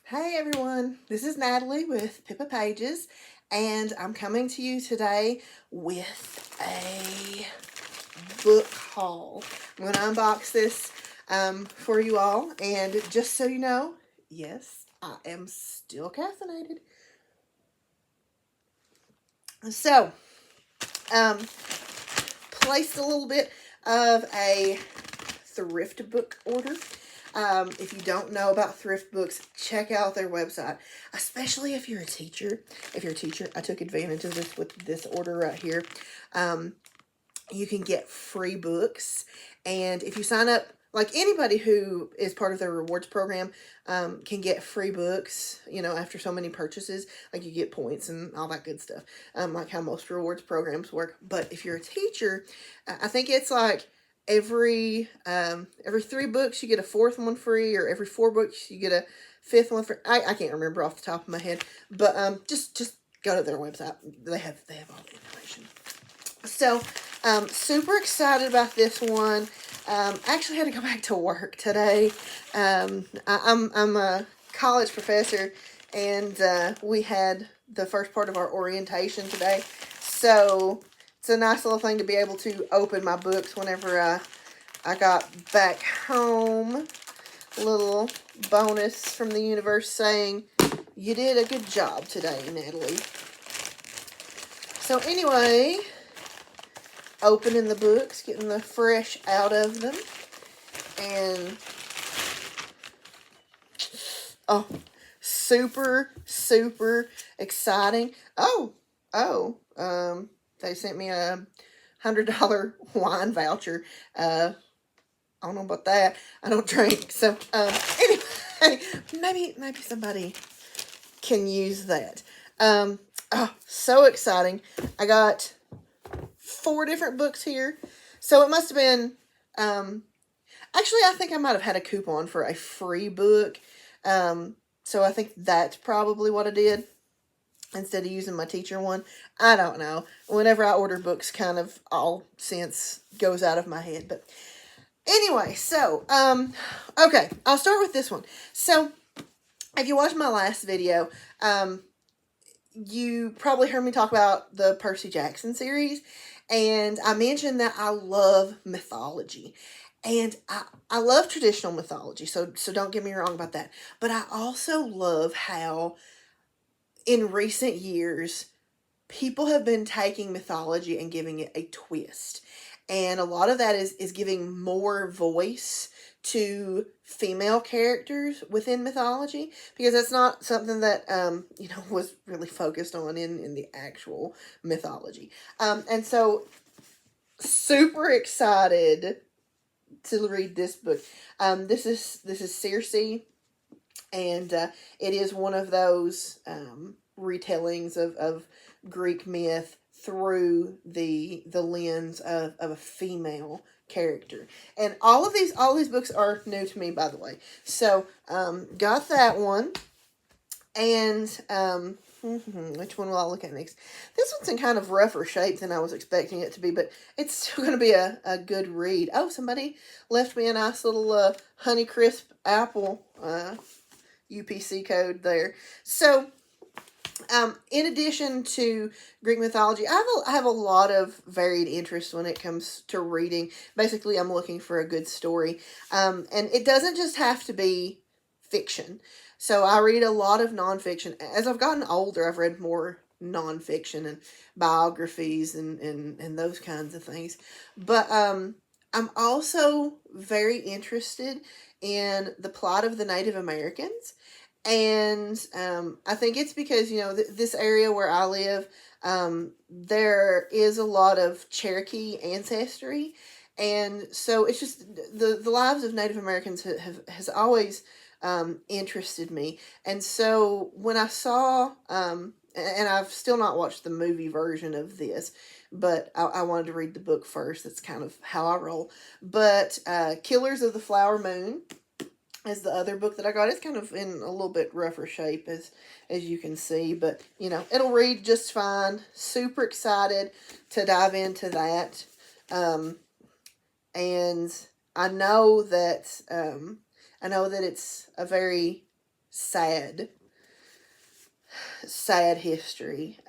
Hey everyone, this is Natalie with Pippa Pages, and I'm coming to you today with a book haul. I'm going to unbox this for you all, and just so you know, yes, I am still caffeinated. So, placed a little bit of a thrift book order. If you don't know about thrift books, check out their website, especially if you're a teacher. If you're a teacher, I took advantage of this with this order right here. You can get free books, and if you sign up, like anybody who is part of their rewards program can get free books, after so many purchases, like you get points and all that good stuff, like how most rewards programs work. But if you're a teacher, I think it's like every 3 books you get a 4th one free, or every 4 books you get a 5th one free. I can't remember off the top of my head, but just go to their website. They have all the information. So super excited about this one. Actually had to go back to work today. I'm a college professor, and we had the first part of our orientation today. So it's a nice little thing to be able to open my books whenever I got back home. A little bonus from the universe saying, you did a good job today, Natalie. So anyway, opening the books, getting the fresh out of them, and oh, super exciting. They sent me a $100 wine voucher. I don't know about that. I don't drink, so anyway, maybe somebody can use that. So exciting! I got 4 different books here, so it must have been. Actually, I think I might have had a coupon for a free book, so I think that's probably what I did instead of using my teacher one. I don't know. Whenever I order books, kind of all sense goes out of my head. But anyway, so okay, I'll start with this one. So if you watched my last video, you probably heard me talk about the Percy Jackson series, and I mentioned that I love mythology. And I love traditional mythology, so don't get me wrong about that. But I also love how in recent years people have been taking mythology and giving it a twist. And a lot of that is giving more voice to female characters within mythology, because that's not something that was really focused on in the actual mythology. And so super excited to read this book. This is Circe, and it is one of those retellings of Greek myth through the lens of a female character. And all these books are new to me, by the way. So got that one, and which one will I look at next? This one's in kind of rougher shape than I was expecting it to be, but it's still going to be a good read. Oh, somebody left me a nice little Honeycrisp apple UPC code there. So in addition to Greek mythology, I have a lot of varied interests when it comes to reading. Basically, I'm looking for a good story, and it doesn't just have to be fiction. So I read a lot of nonfiction. As I've gotten older, I've read more nonfiction and biographies and those kinds of things. But I'm also very interested in the plot of the Native Americans. And I think it's because, this area where I live, there is a lot of Cherokee ancestry. And so it's just the lives of Native Americans has always interested me. And so when I saw, and I've still not watched the movie version of this, but I wanted to read the book first. That's kind of how I roll. But Killers of the Flower Moon is the other book that I got. It's kind of in a little bit rougher shape, as you can see, but it'll read just fine. Super excited to dive into that. And I know that it's a very sad history.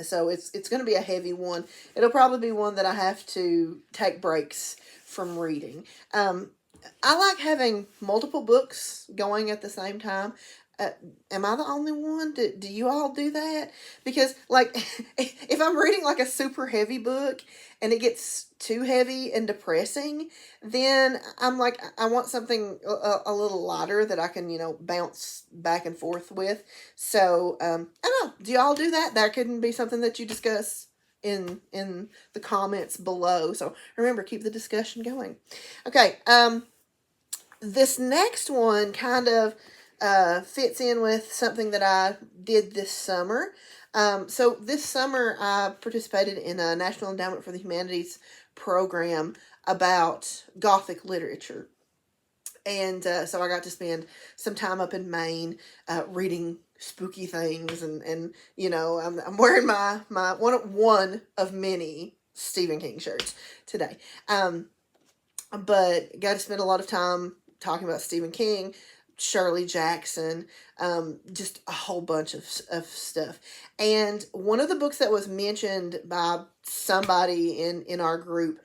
So it's going to be a heavy one. It'll probably be one that I have to take breaks from reading. I like having multiple books going at the same time. Am I the only one? Do you all do that? Because, like, if I'm reading, like, a super heavy book and it gets too heavy and depressing, then I'm like, I want something a little lighter that I can, bounce back and forth with. So, I don't know. Do y'all do that? That couldn't be something that you discuss in the comments below. So, remember, keep the discussion going. Okay, this next one kind of fits in with something that I did this summer. So this summer I participated in a National Endowment for the Humanities program about Gothic literature. And so I got to spend some time up in Maine reading spooky things. And I'm wearing my one of many Stephen King shirts today. But got to spend a lot of time talking about Stephen King, Shirley Jackson, just a whole bunch of stuff. And one of the books that was mentioned by somebody in our group,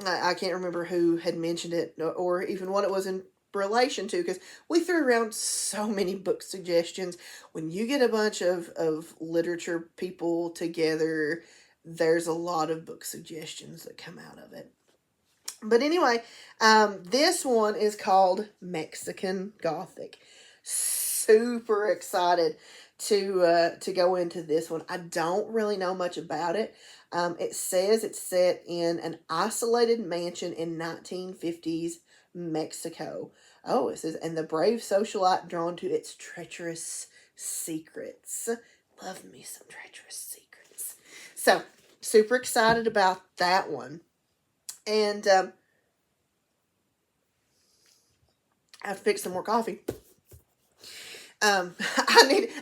I can't remember who had mentioned it or even what it was in relation to, because we threw around so many book suggestions. When you get a bunch of literature people together, there's a lot of book suggestions that come out of it. But anyway, this one is called Mexican Gothic. Super excited to go into this one. I don't really know much about it. It says it's set in an isolated mansion in 1950s Mexico. Oh, it says, and the brave socialite drawn to its treacherous secrets. Love me some treacherous secrets. So, super excited about that one. And I have to pick some more coffee. I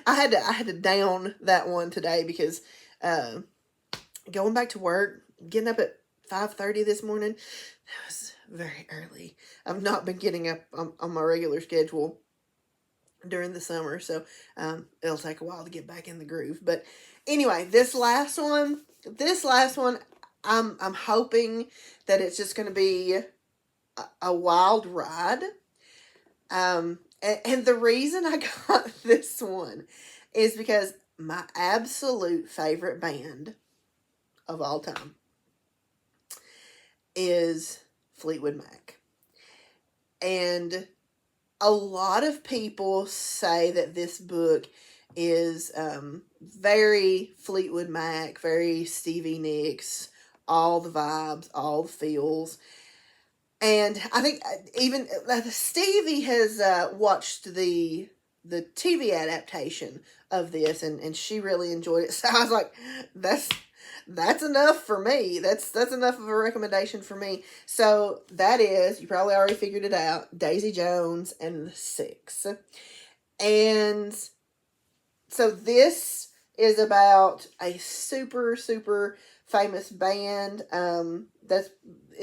had to down that one today because going back to work, getting up at 5:30 this morning, that was very early. I've not been getting up on my regular schedule during the summer, so it'll take a while to get back in the groove. But anyway, this last one, I'm hoping that it's just going to be a wild ride. And the reason I got this one is because my absolute favorite band of all time is Fleetwood Mac. And a lot of people say that this book is very Fleetwood Mac, very Stevie Nicks, all the vibes, all the feels. And I think even Stevie has watched the TV adaptation of this, and she really enjoyed it. So I was like, that's enough for me. That's enough of a recommendation for me. So that is, you probably already figured it out, Daisy Jones and the Six. And so this is about a super, super famous band.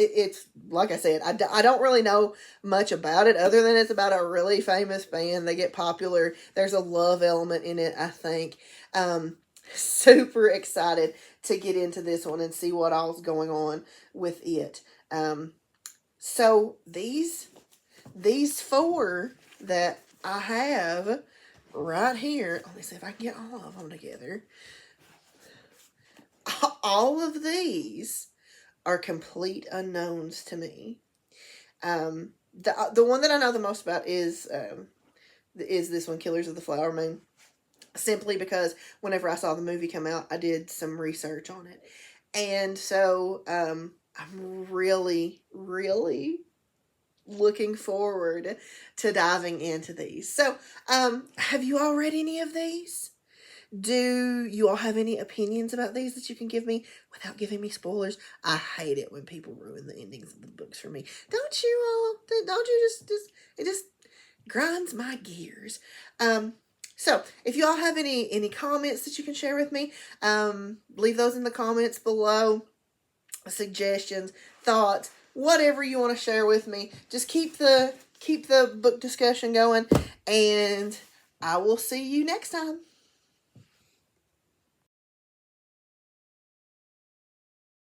It's like I said, I don't really know much about it other than it's about a really famous band. They get popular. There's a love element in it, I think. Super excited to get into this one and see what all's going on with it. So these four that I have right here, let me see if I can get all of them together. All of these are complete unknowns to me. The one that I know the most about is this one, Killers of the Flower Moon. Simply because whenever I saw the movie come out, I did some research on it. And so I'm really, really looking forward to diving into these. So have you all read any of these? Do you all have any opinions about these that you can give me without giving me spoilers? I hate it when people ruin the endings of the books for me. Don't you all? Don't you it just grinds my gears. So if you all have any comments that you can share with me, leave those in the comments below. Suggestions, thoughts, whatever you want to share with me. Just keep the keep the book discussion going, and I will see you next time.